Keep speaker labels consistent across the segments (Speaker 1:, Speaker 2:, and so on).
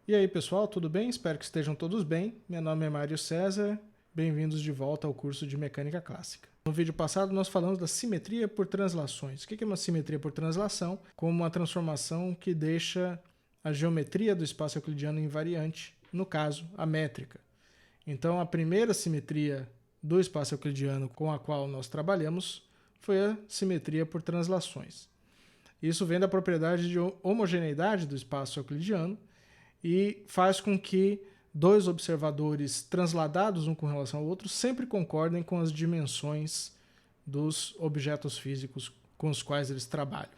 Speaker 1: E aí pessoal, tudo bem? Espero que estejam todos bem. Meu nome é Mário César, bem-vindos de volta ao curso de Mecânica Clássica. No vídeo passado nós falamos da simetria por translações. O que é uma simetria por translação? Como uma transformação que deixa a geometria do espaço euclidiano invariante, no caso, a métrica. Então a primeira simetria do espaço euclidiano com a qual nós trabalhamos foi a simetria por translações. Isso vem da propriedade de homogeneidade do espaço euclidiano, e faz com que dois observadores transladados um com relação ao outro sempre concordem com as dimensões dos objetos físicos com os quais eles trabalham.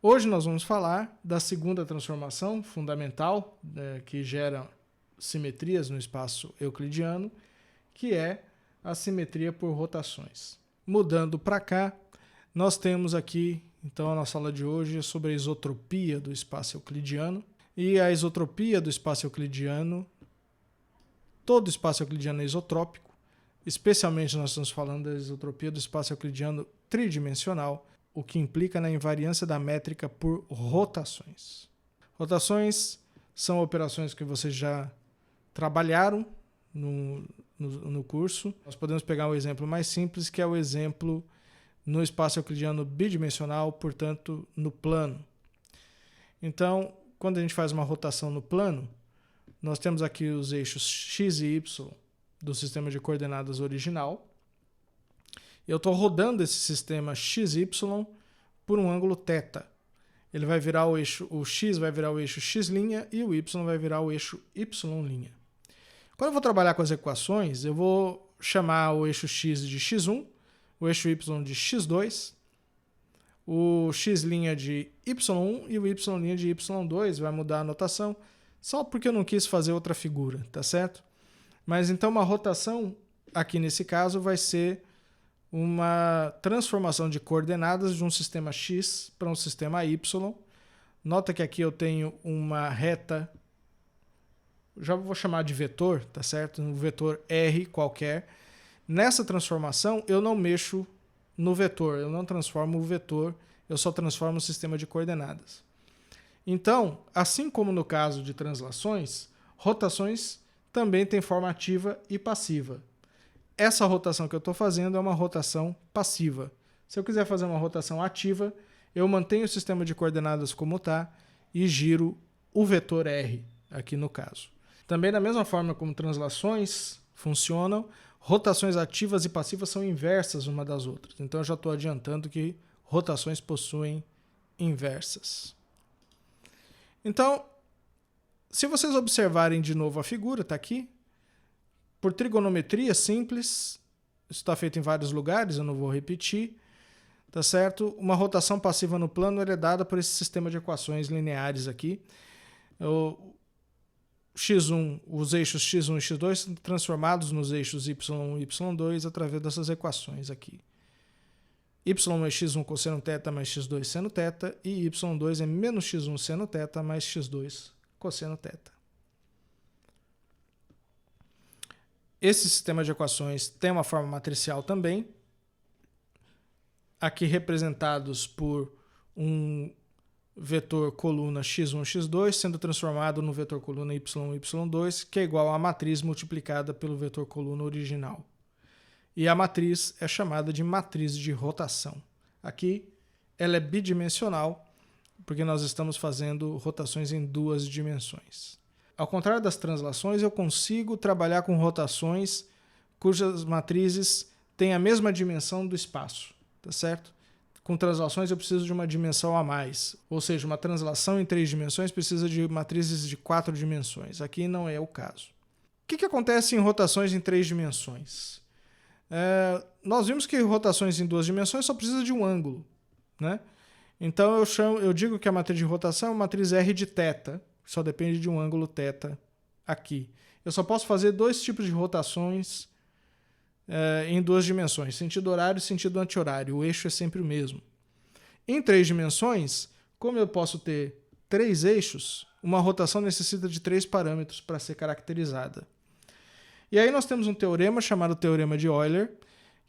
Speaker 1: Hoje nós vamos falar da segunda transformação fundamental, que gera simetrias no espaço euclidiano, que é a simetria por rotações. Mudando para cá, nós temos aqui, então, a nossa aula de hoje é sobre a isotropia do espaço euclidiano. E a isotropia do espaço euclidiano, todo espaço euclidiano é isotrópico, especialmente nós estamos falando da isotropia do espaço euclidiano tridimensional, o que implica na invariância da métrica por rotações. Rotações são operações que vocês já trabalharam no curso. Nós podemos pegar um exemplo mais simples, que é o exemplo no espaço euclidiano bidimensional, portanto, no plano. Então, quando a gente faz uma rotação no plano, nós temos aqui os eixos x e y do sistema de coordenadas original. Eu estou rodando esse sistema xy por um ângulo θ. Ele vai virar o eixo, o x vai virar o eixo x' e o y vai virar o eixo y'. Quando eu vou trabalhar com as equações, eu vou chamar o eixo x de x1, o eixo y de x2, o x' de y1 e o y' de y2, vai mudar a notação, só porque eu não quis fazer outra figura, tá certo? Mas então uma rotação, aqui nesse caso, vai ser uma transformação de coordenadas de um sistema x para um sistema y. Nota que aqui eu tenho uma reta, já vou chamar de vetor, tá certo? Um vetor R qualquer. Nessa transformação eu não mexo no vetor, eu não transformo o vetor, eu só transformo o sistema de coordenadas. Então, assim como no caso de translações, rotações também têm forma ativa e passiva. Essa rotação que eu estou fazendo é uma rotação passiva. Se eu quiser fazer uma rotação ativa, eu mantenho o sistema de coordenadas como está e giro o vetor R, aqui no caso. Também da mesma forma como translações funcionam, rotações ativas e passivas são inversas uma das outras. Então eu já estou adiantando que rotações possuem inversas. Então, se vocês observarem de novo a figura, está aqui, por trigonometria simples, isso está feito em vários lugares, eu não vou repetir, tá certo? Uma rotação passiva no plano é dada por esse sistema de equações lineares aqui. x1, os eixos x1 e x2 são transformados nos eixos y1 e y2 através dessas equações aqui. y1 é x1 cosseno θ mais x2 seno θ e y2 é menos x1 seno θ mais x2 cosseno θ. Esse sistema de equações tem uma forma matricial também, aqui representados por um vetor coluna x1, x2, sendo transformado no vetor coluna y1, y2, que é igual à matriz multiplicada pelo vetor coluna original. E a matriz é chamada de matriz de rotação. Aqui ela é bidimensional, porque nós estamos fazendo rotações em duas dimensões. Ao contrário das translações, eu consigo trabalhar com rotações cujas matrizes têm a mesma dimensão do espaço, tá certo? Com translações eu preciso de uma dimensão a mais, ou seja, uma translação em 3 dimensões precisa de matrizes de 4 dimensões. Aqui não é o caso. O que acontece em rotações em 3 dimensões? Nós vimos que rotações em 2 dimensões só precisa de um ângulo, né? Então eu digo que a matriz de rotação é uma matriz R de θ, só depende de um ângulo θ aqui. Eu só posso fazer 2 tipos de rotações em 2 dimensões, sentido horário e sentido anti-horário. O eixo é sempre o mesmo. Em 3 dimensões, como eu posso ter 3 eixos, uma rotação necessita de 3 parâmetros para ser caracterizada. E aí nós temos um teorema chamado Teorema de Euler,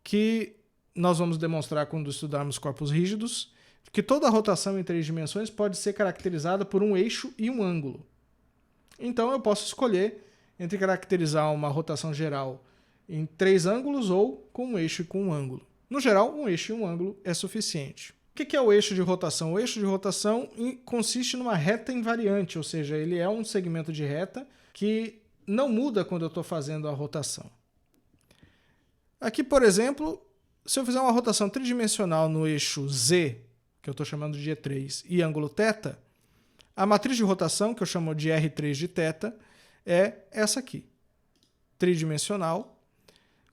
Speaker 1: que nós vamos demonstrar quando estudarmos corpos rígidos, que toda rotação em 3 dimensões pode ser caracterizada por um eixo e um ângulo. Então eu posso escolher entre caracterizar uma rotação geral em 3 ângulos ou com um eixo e com um ângulo. No geral, um eixo e um ângulo é suficiente. O que é o eixo de rotação? O eixo de rotação consiste numa reta invariante, ou seja, ele é um segmento de reta que não muda quando eu estou fazendo a rotação. Aqui, por exemplo, se eu fizer uma rotação tridimensional no eixo Z, que eu estou chamando de E3, e ângulo θ, a matriz de rotação, que eu chamo de R3 de θ, é essa aqui. Tridimensional,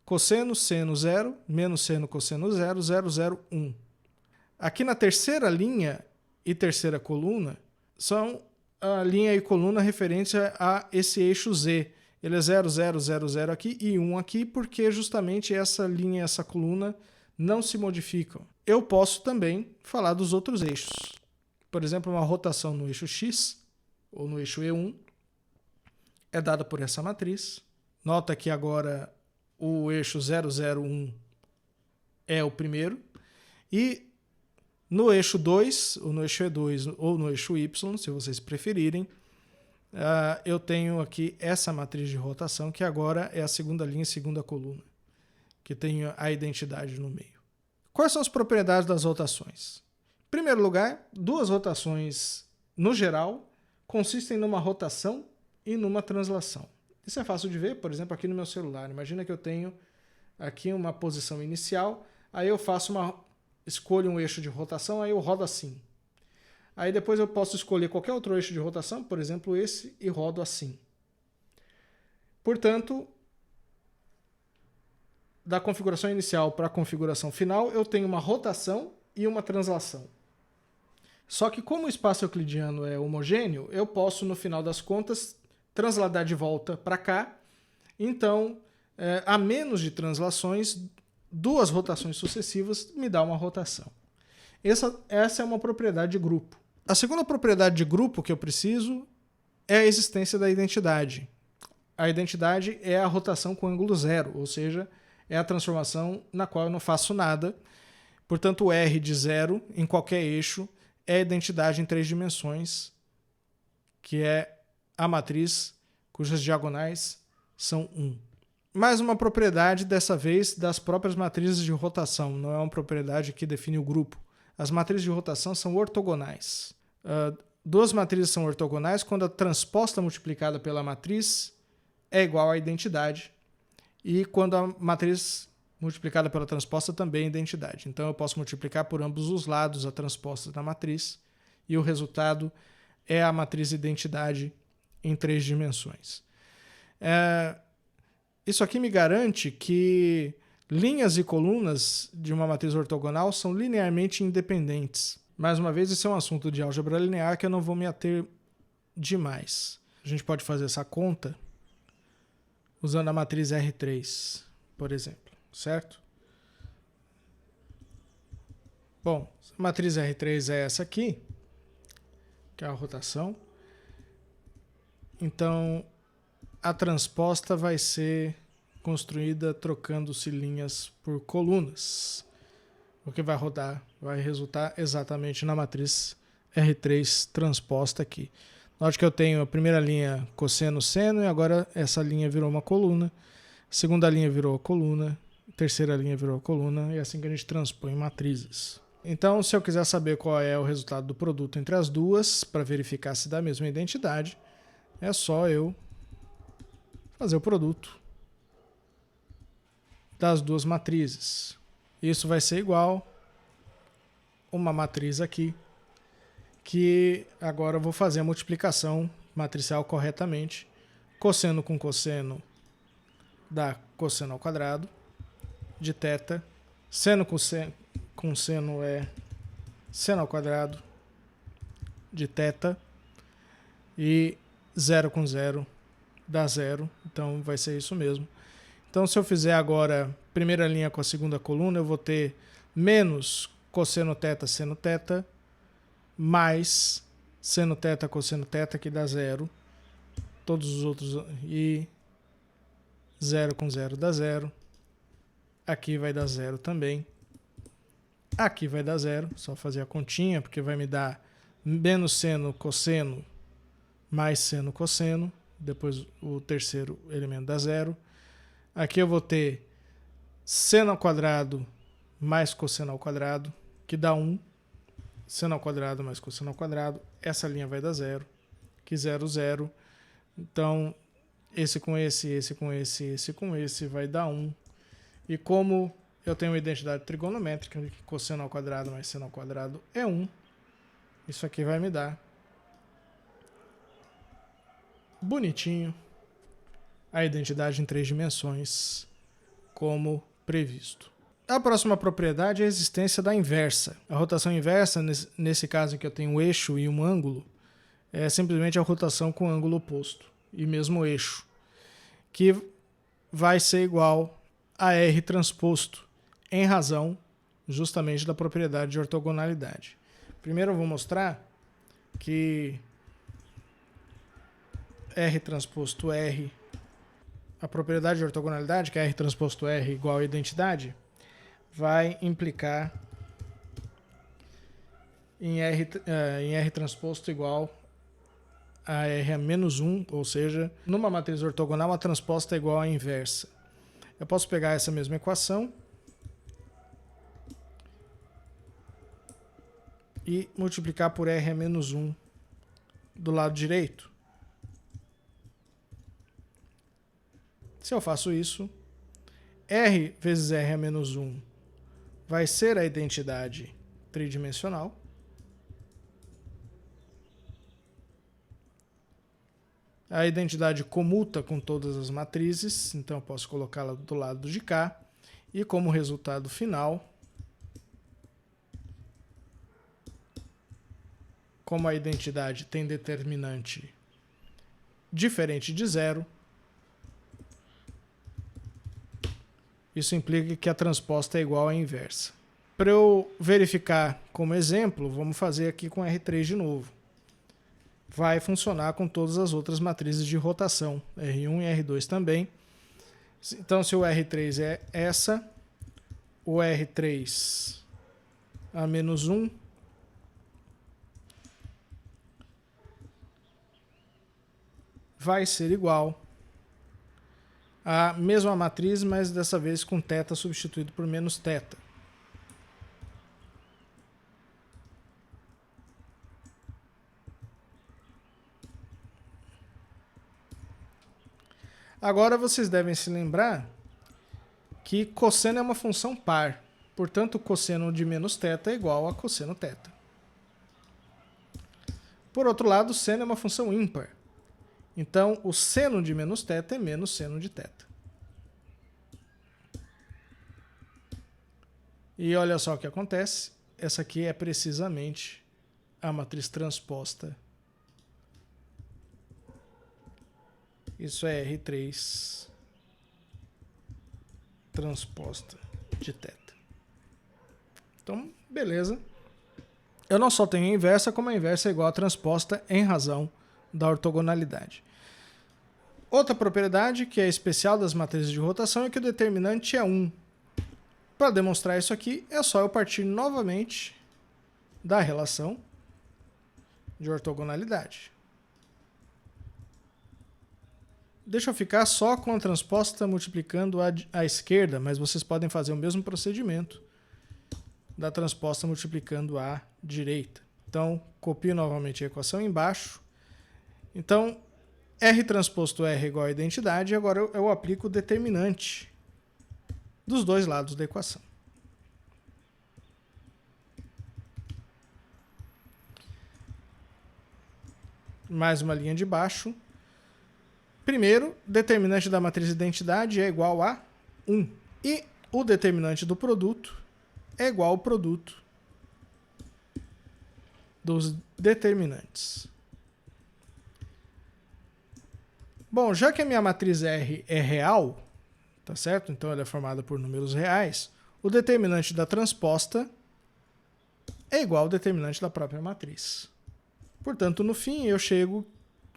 Speaker 1: cosseno, seno 0, menos seno, cosseno 0, 0, 0, 1. Aqui na terceira linha e terceira coluna, são a linha e coluna referente a esse eixo Z. Ele é 0, 0, 0, 0 aqui e 1 aqui, porque justamente essa linha e essa coluna não se modificam. Eu posso também falar dos outros eixos. Por exemplo, uma rotação no eixo X, ou no eixo E1, é dada por essa matriz. Nota que agora o eixo 0, 0, 1 é o primeiro. E no eixo 2, ou no eixo E2, ou no eixo Y, se vocês preferirem, eu tenho aqui essa matriz de rotação, que agora é a segunda linha e segunda coluna, que tem a identidade no meio. Quais são as propriedades das rotações? Em primeiro lugar, duas rotações, no geral, consistem numa rotação e numa translação. Isso é fácil de ver, por exemplo, aqui no meu celular. Imagina que eu tenho aqui uma posição inicial, aí eu escolho um eixo de rotação, aí eu rodo assim. Aí depois eu posso escolher qualquer outro eixo de rotação, por exemplo esse, e rodo assim. Portanto, da configuração inicial para a configuração final, eu tenho uma rotação e uma translação. Só que como o espaço euclidiano é homogêneo, eu posso, no final das contas, transladar de volta para cá. Então, a menos de translações, duas rotações sucessivas me dá uma rotação. Essa é uma propriedade de grupo. A segunda propriedade de grupo que eu preciso é a existência da identidade. A identidade é a rotação com ângulo zero, ou seja, é a transformação na qual eu não faço nada. Portanto, o R de zero em qualquer eixo é a identidade em 3 dimensões, que é a matriz cujas diagonais são 1. Mais uma propriedade, dessa vez, das próprias matrizes de rotação. Não é uma propriedade que define o grupo. As matrizes de rotação são ortogonais. Duas matrizes são ortogonais quando a transposta multiplicada pela matriz é igual à identidade e quando a matriz multiplicada pela transposta também é identidade. Então eu posso multiplicar por ambos os lados a transposta da matriz e o resultado é a matriz identidade em 3 dimensões. Isso aqui me garante que linhas e colunas de uma matriz ortogonal são linearmente independentes. Mais uma vez, esse é um assunto de álgebra linear que eu não vou me ater demais. A gente pode fazer essa conta usando a matriz R3, por exemplo, certo? Bom, a matriz R3 é essa aqui, que é a rotação. Então, a transposta vai ser construída trocando-se linhas por colunas. O que vai resultar exatamente na matriz R3 transposta aqui. Note que eu tenho a primeira linha cosseno, seno, e agora essa linha virou uma coluna. A segunda linha virou a coluna, a terceira linha virou a coluna, e é assim que a gente transpõe matrizes. Então, se eu quiser saber qual é o resultado do produto entre as duas, para verificar se dá a mesma identidade, é só eu fazer o produto das duas matrizes. Isso vai ser igual uma matriz aqui, que agora eu vou fazer a multiplicação matricial corretamente. Cosseno com cosseno dá cosseno ao quadrado de θ. Seno com seno é seno ao quadrado de θ. E 0 com 0 dá 0. Então vai ser isso mesmo. Então, se eu fizer agora primeira linha com a segunda coluna, eu vou ter menos cosseno θ, seno θ, mais seno θ, cosseno θ, que dá 0. Todos os outros, e 0 com 0 dá 0. Aqui vai dar 0 também. Aqui vai dar 0, só fazer a continha, porque vai me dar menos seno, cosseno, mais seno, cosseno. depois o terceiro elemento dá 0. Aqui eu vou ter seno ao quadrado mais cosseno ao quadrado, que dá 1. Seno ao quadrado mais cosseno ao quadrado. Essa linha vai dar 0. Que 0, 0. Então, esse com esse, esse com esse, esse com esse vai dar 1. E como eu tenho uma identidade trigonométrica, que cosseno ao quadrado mais seno ao quadrado é 1, isso aqui vai me dar bonitinho a identidade em 3 dimensões, como previsto. A próxima propriedade é a existência da inversa. A rotação inversa, nesse caso em que eu tenho um eixo e um ângulo, é simplesmente a rotação com o ângulo oposto, e mesmo o eixo, que vai ser igual a R transposto, em razão justamente da propriedade de ortogonalidade. Primeiro eu vou mostrar que R transposto R, a propriedade de ortogonalidade, que é R transposto R igual a identidade, vai implicar em R transposto igual a R a menos 1, ou seja, numa matriz ortogonal a transposta é igual à inversa. Eu posso pegar essa mesma equação e multiplicar por R a menos 1 do lado direito. Se eu faço isso, R vezes R a menos 1 vai ser a identidade tridimensional. A identidade comuta com todas as matrizes, então eu posso colocá-la do lado de cá. E como resultado final, como a identidade tem determinante diferente de 0, isso implica que a transposta é igual à inversa. Para eu verificar como exemplo, vamos fazer aqui com R3 de novo. Vai funcionar com todas as outras matrizes de rotação, R1 e R2 também. Então, se o R3 é essa, o R3 a menos 1 vai ser igual a mesma matriz, mas dessa vez com θ substituído por menos θ. Agora vocês devem se lembrar que cosseno é uma função par. Portanto, cosseno de menos θ é igual a cosseno θ. Por outro lado, seno é uma função ímpar. Então, o seno de menos θ é menos seno de θ. E olha só o que acontece. Essa aqui é precisamente a matriz transposta. Isso é R3 transposta de θ. Então, beleza. Eu não só tenho a inversa, como a inversa é igual a transposta em razão da ortogonalidade. Outra propriedade que é especial das matrizes de rotação é que o determinante é 1. Para demonstrar isso aqui, é só eu partir novamente da relação de ortogonalidade. Deixa eu ficar só com a transposta multiplicando à esquerda, mas vocês podem fazer o mesmo procedimento da transposta multiplicando à direita. Então, copio novamente a equação embaixo. Então, R transposto R igual a identidade, e agora eu aplico o determinante dos dois lados da equação. Mais uma linha de baixo. Primeiro, determinante da matriz identidade é igual a 1. E o determinante do produto é igual ao produto dos determinantes. Bom, já que a minha matriz R é real, tá certo? Então ela é formada por números reais, o determinante da transposta é igual ao determinante da própria matriz. Portanto, no fim, eu chego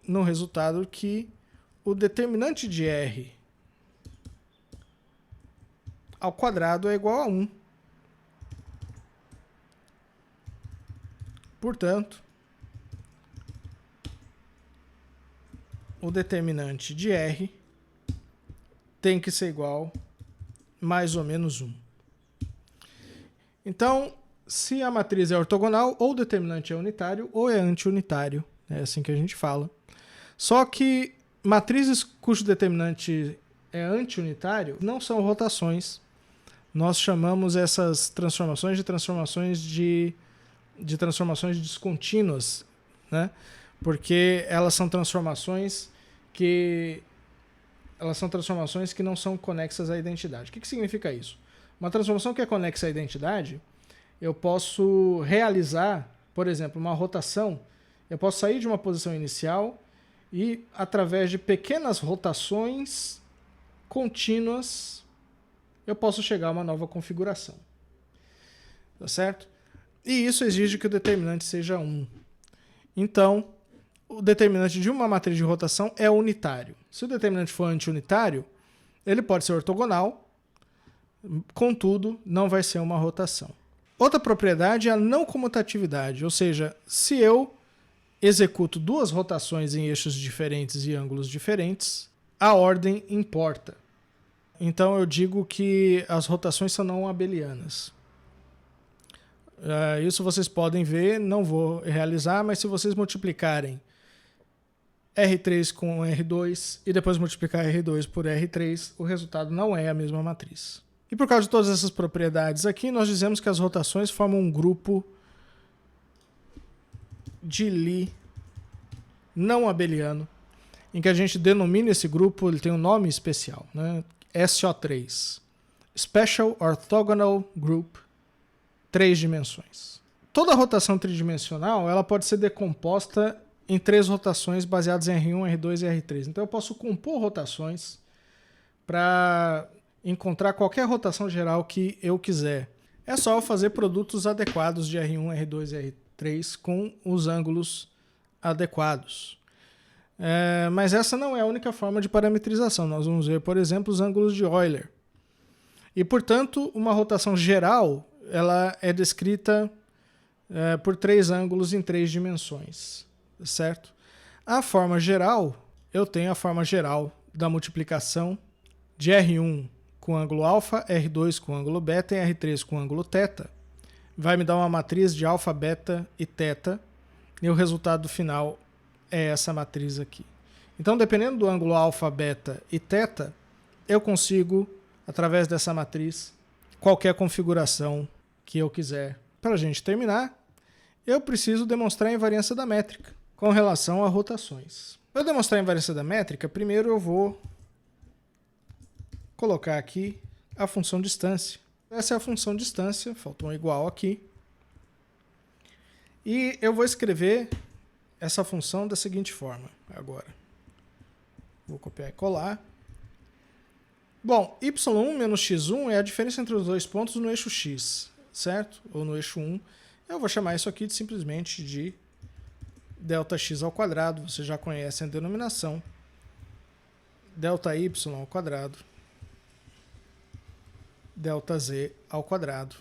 Speaker 1: no resultado que o determinante de R ao quadrado é igual a 1. Portanto, o determinante de R tem que ser igual mais ou menos 1. Então, se a matriz é ortogonal, ou o determinante é unitário ou é anti-unitário. É assim que a gente fala. Só que matrizes cujo determinante é anti-unitário não são rotações. Nós chamamos essas transformações de transformações descontínuas, né? Porque elas são transformações que não são conexas à identidade. O que significa isso? Uma transformação que é conexa à identidade, eu posso realizar, por exemplo, uma rotação. Eu posso sair de uma posição inicial e, através de pequenas rotações contínuas, eu posso chegar a uma nova configuração. Tá certo? E isso exige que o determinante seja 1. Então, o determinante de uma matriz de rotação é unitário. Se o determinante for anti-unitário, ele pode ser ortogonal, contudo, não vai ser uma rotação. Outra propriedade é a não comutatividade, ou seja, se eu executo duas rotações em eixos diferentes e ângulos diferentes, a ordem importa. Então eu digo que as rotações são não abelianas. Isso vocês podem ver, não vou realizar, mas se vocês multiplicarem R3 com R2 e depois multiplicar R2 por R3, o resultado não é a mesma matriz. E por causa de todas essas propriedades aqui, nós dizemos que as rotações formam um grupo de Lie não abeliano, em que a gente denomina esse grupo, ele tem um nome especial, né? SO3, Special Orthogonal Group, 3 dimensões. Toda rotação tridimensional ela pode ser decomposta em 3 rotações baseadas em R1, R2 e R3. Então eu posso compor rotações para encontrar qualquer rotação geral que eu quiser. É só eu fazer produtos adequados de R1, R2 e R3 com os ângulos adequados. Mas essa não é a única forma de parametrização. Nós vamos ver, por exemplo, os ângulos de Euler. E, portanto, uma rotação geral ela é descrita por 3 ângulos em 3 dimensões. Certo? A forma geral, eu tenho a forma geral da multiplicação de R1 com ângulo alfa, R2 com ângulo beta e R3 com ângulo θ. Vai me dar uma matriz de alfa, beta e θ. E o resultado final é essa matriz aqui. Então, dependendo do ângulo alfa, beta e θ, eu consigo, através dessa matriz, qualquer configuração que eu quiser. Para a gente terminar, eu preciso demonstrar a invariância da métrica com relação a rotações. Para eu demonstrar a invariância da métrica, primeiro eu vou colocar aqui a função distância. Essa é a função distância, faltou um igual aqui. E eu vou escrever essa função da seguinte forma agora. Vou copiar e colar. Bom, y1 menos x1 é a diferença entre os dois pontos no eixo x, certo? Ou no eixo 1. Eu vou chamar isso aqui simplesmente de ΔX ao quadrado. Vocês já conhecem a denominação. ΔY ao quadrado. ΔZ ao quadrado.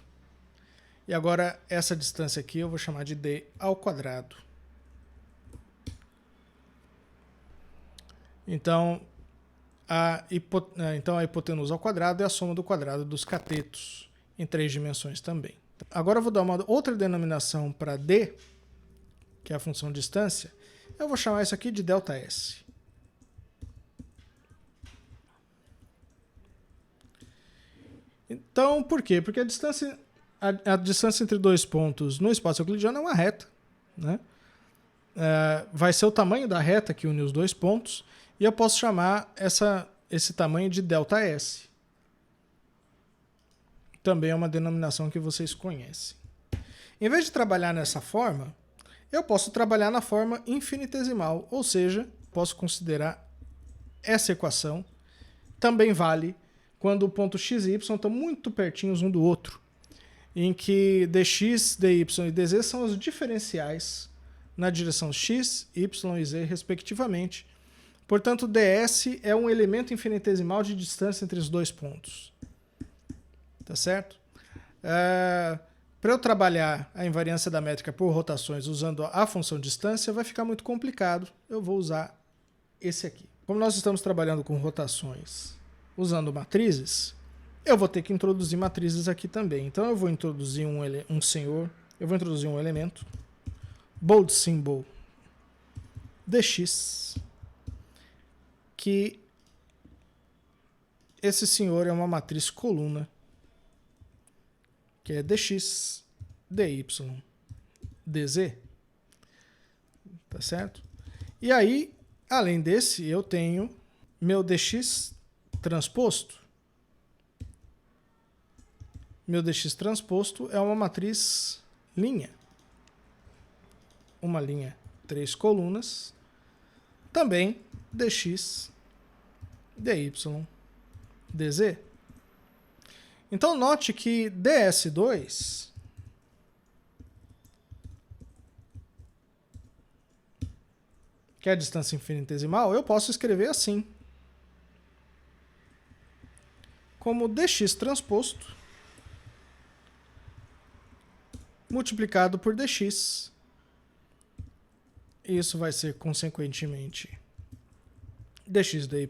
Speaker 1: E agora essa distância aqui eu vou chamar de d ao quadrado. Então a hipotenusa ao quadrado é a soma do quadrado dos catetos, em 3 dimensões também. Agora eu vou dar uma outra denominação para d, que é a função distância. Eu vou chamar isso aqui de ΔS. Então, por quê? Porque a distância entre dois pontos no espaço euclidiano é uma reta, né? Vai ser o tamanho da reta que une os dois pontos, e eu posso chamar esse tamanho de ΔS. Também é uma denominação que vocês conhecem. Em vez de trabalhar nessa forma, eu posso trabalhar na forma infinitesimal, ou seja, posso considerar essa equação. Também vale quando o ponto x e y estão muito pertinhos um do outro, em que dx, dy e dz são os diferenciais na direção x, y e z, respectivamente. Portanto, ds é um elemento infinitesimal de distância entre os dois pontos. Tá certo? Para eu trabalhar a invariância da métrica por rotações usando a função distância, vai ficar muito complicado. Eu vou usar esse aqui. Como nós estamos trabalhando com rotações usando matrizes, eu vou ter que introduzir matrizes aqui também. Então eu vou introduzir eu vou introduzir um elemento, bold symbol dx, que esse senhor é uma matriz coluna, que é dx, dy, dz. Tá certo? E aí, além desse, eu tenho meu dx transposto. Meu dx transposto é uma matriz linha. Uma linha, 3 colunas. Também dx, dy, dz. Então, note que ds2 que é a distância infinitesimal, eu posso escrever assim. Como dx transposto multiplicado por dx. Isso vai ser, consequentemente, dx dy,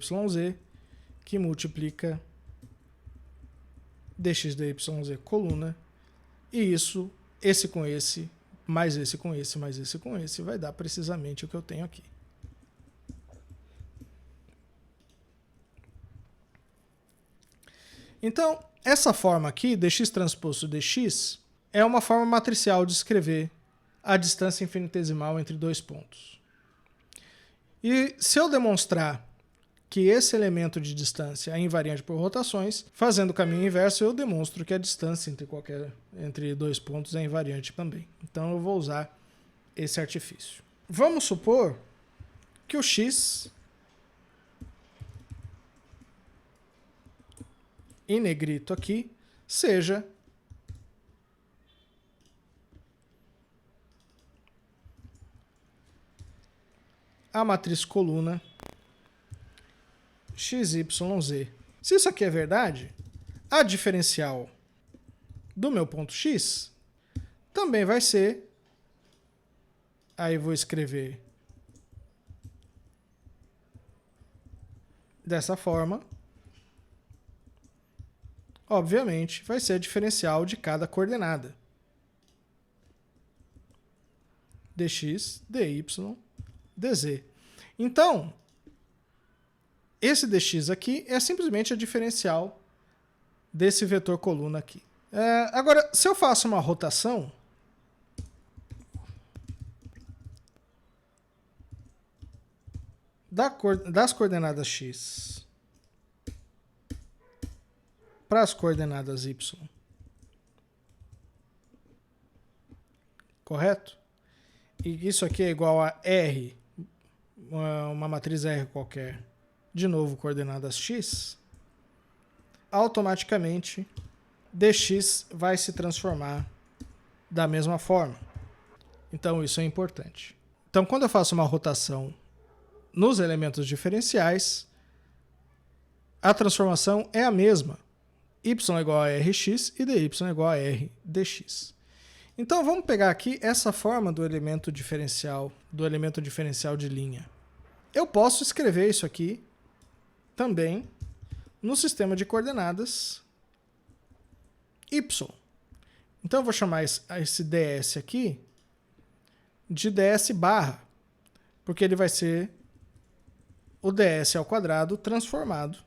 Speaker 1: que multiplica dx dy coluna. E isso, esse com esse, mais esse com esse, mais esse com esse, vai dar precisamente o que eu tenho aqui. Então, essa forma aqui, dx transposto dx, é uma forma matricial de escrever a distância infinitesimal entre dois pontos. E se eu demonstrar que esse elemento de distância é invariante por rotações, fazendo o caminho inverso, eu demonstro que a distância entre dois pontos é invariante também. Então eu vou usar esse artifício. Vamos supor que o x em negrito aqui seja a matriz coluna XYZ. Se isso aqui é verdade, a diferencial do meu ponto X também vai ser, aí vou escrever dessa forma, obviamente vai ser a diferencial de cada coordenada. dx, dy, dz. Então, esse dx aqui é simplesmente a diferencial desse vetor coluna aqui. Agora, se eu faço uma rotação, das coordenadas x para as coordenadas y, correto? E isso aqui é igual a R, uma matriz R qualquer, de novo coordenadas x, automaticamente dx vai se transformar da mesma forma. Então isso é importante. Então quando eu faço uma rotação nos elementos diferenciais, a transformação é a mesma. Y é igual a rx e dy é igual a r dx. Então vamos pegar aqui essa forma do elemento diferencial de linha. Eu posso escrever isso aqui também no sistema de coordenadas y. Então eu vou chamar esse ds aqui de ds barra, porque ele vai ser o ds ao quadrado transformado.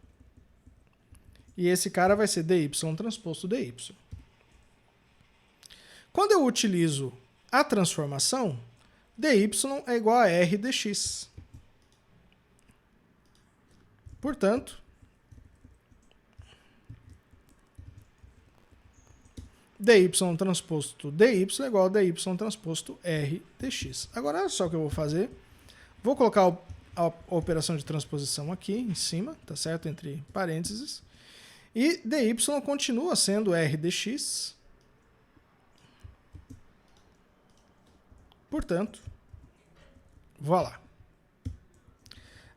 Speaker 1: E esse cara vai ser dy transposto dy. Quando eu utilizo a transformação, dy é igual a r dx. Portanto, dy transposto dy é igual a dy transposto r dx. Agora, olha só o que eu vou fazer. Vou colocar a operação de transposição aqui em cima, tá certo? Entre parênteses. E dy continua sendo r dx. Portanto, vou lá.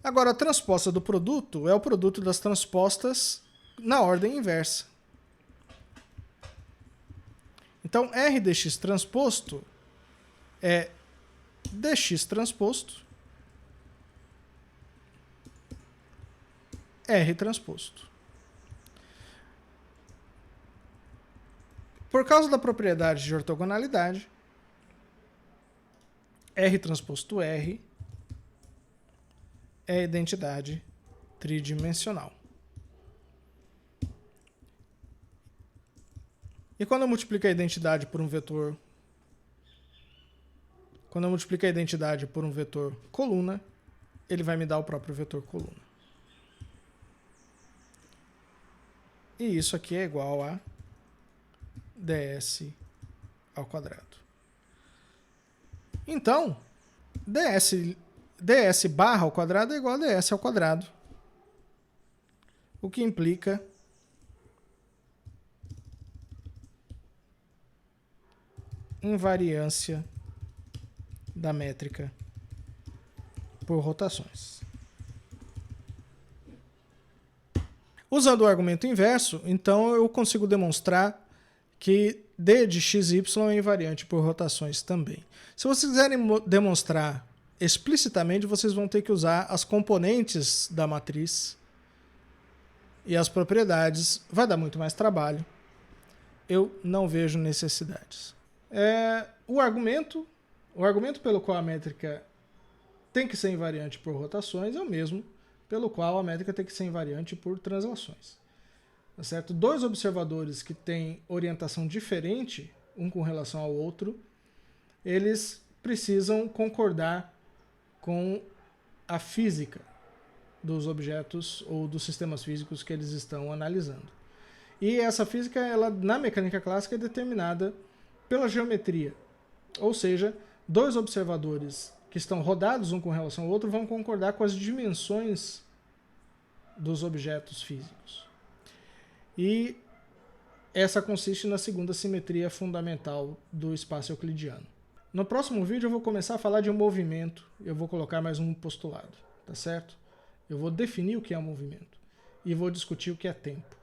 Speaker 1: Agora, a transposta do produto é o produto das transpostas na ordem inversa. Então, r dx transposto é dx transposto R transposto. Por causa da propriedade de ortogonalidade, R transposto R é a identidade tridimensional. E quando eu multiplico a identidade por um vetor, coluna, ele vai me dar o próprio vetor coluna. E isso aqui é igual a ds ao quadrado. Então, ds barra ao quadrado é igual a ds ao quadrado, o que implica invariância da métrica por rotações. Usando o argumento inverso, então eu consigo demonstrar que d de xy é invariante por rotações também. Se vocês quiserem demonstrar explicitamente, vocês vão ter que usar as componentes da matriz e as propriedades. Vai dar muito mais trabalho. Eu não vejo necessidades. O argumento pelo qual a métrica tem que ser invariante por rotações é o mesmo pelo qual a métrica tem que ser invariante por translações. Tá certo? Dois observadores que têm orientação diferente, um com relação ao outro, eles precisam concordar com a física dos objetos ou dos sistemas físicos que eles estão analisando. E essa física, ela, na mecânica clássica, é determinada pela geometria. Ou seja, dois observadores que estão rodados um com relação ao outro vão concordar com as dimensões dos objetos físicos. E essa consiste na segunda simetria fundamental do espaço euclidiano. No próximo vídeo eu vou começar a falar de um movimento, eu vou colocar mais um postulado, tá certo? Eu vou definir o que é um movimento e vou discutir o que é tempo.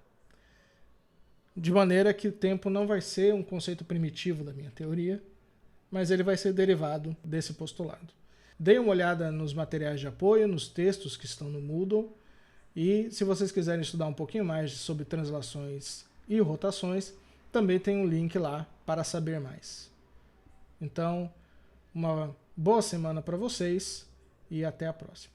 Speaker 1: De maneira que o tempo não vai ser um conceito primitivo da minha teoria, mas ele vai ser derivado desse postulado. Deem uma olhada nos materiais de apoio, nos textos que estão no Moodle, e se vocês quiserem estudar um pouquinho mais sobre translações e rotações, também tem um link lá para saber mais. Então, uma boa semana para vocês e até a próxima.